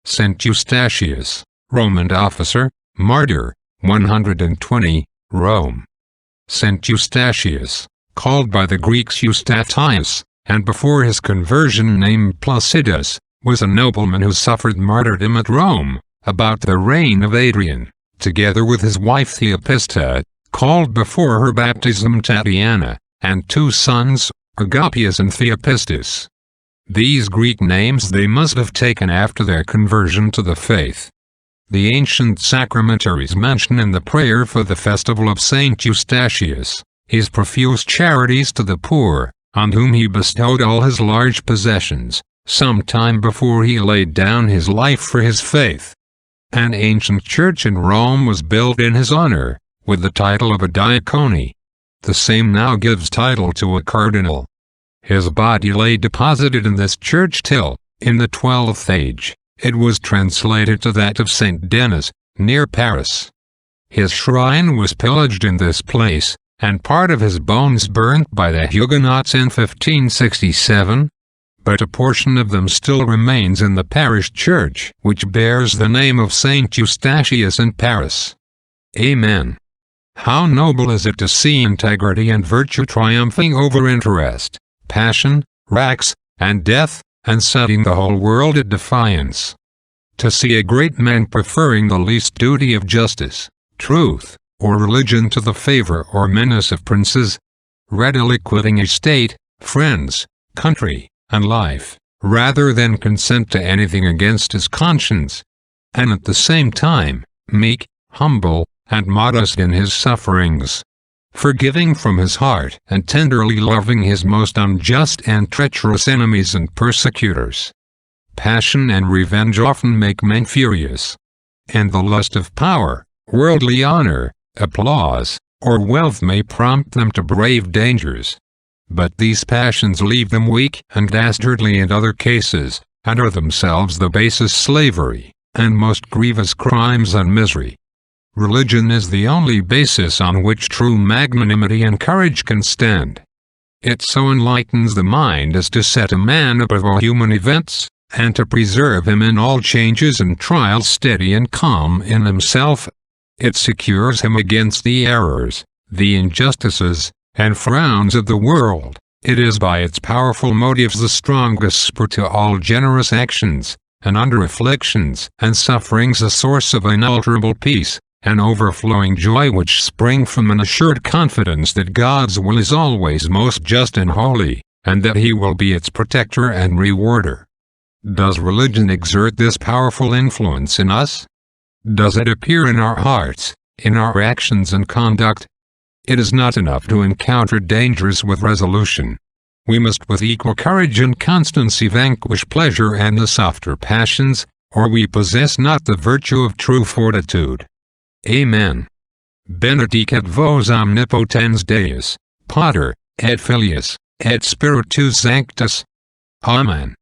Saint Eustachius, Roman officer, martyr, 120, Rome. Saint Eustachius, called by the Greeks Eustachius, and before his conversion named Placidus, was a nobleman who suffered martyrdom at Rome, about the reign of Adrian, together with his wife Theopista, called before her baptism Tatiana, and 2 sons, Agapius and Theopistus. These Greek names they must have taken after their conversion to the faith. The ancient sacramentaries mention in the prayer for the festival of Saint Eustachius, his profuse charities to the poor, on whom he bestowed all his large possessions, some time before he laid down his life for his faith. An ancient church in Rome was built in his honor, with the title of a diaconi. The same now gives title to a cardinal. His body lay deposited in this church till, in the 12th age, it was translated to that of Saint Denis, near Paris. His shrine was pillaged in this place, and part of his bones burnt by the Huguenots in 1567, but a portion of them still remains in the parish church, which bears the name of Saint Eustachius in Paris. Amen. How noble is it to see integrity and virtue triumphing over interest, passion, racks, and death, and setting the whole world at defiance. To see a great man preferring the least duty of justice, truth, or religion to the favor or menace of princes, readily quitting estate, friends, country, and life, rather than consent to anything against his conscience, and at the same time, meek, humble, and modest in his sufferings, forgiving from his heart and tenderly loving his most unjust and treacherous enemies and persecutors. Passion and revenge often make men furious, and the lust of power, worldly honor, applause, or wealth may prompt them to brave dangers. But these passions leave them weak and dastardly in other cases, and are themselves the basest slavery, and most grievous crimes and misery. Religion is the only basis on which true magnanimity and courage can stand. It so enlightens the mind as to set a man above all human events, and to preserve him in all changes and trials steady and calm in himself. It secures him against the errors, the injustices, and frowns of the world. It is by its powerful motives the strongest spur to all generous actions, and under afflictions and sufferings a source of unalterable peace, an overflowing joy which spring from an assured confidence that God's will is always most just and holy, and that He will be its protector and rewarder. Does religion exert this powerful influence in us? Does it appear in our hearts, in our actions and conduct? It is not enough to encounter dangers with resolution. We must with equal courage and constancy vanquish pleasure and the softer passions, or we possess not the virtue of true fortitude. Amen. Benedicat vos omnipotens Deus, Pater, et Filius, et Spiritus Sanctus. Amen.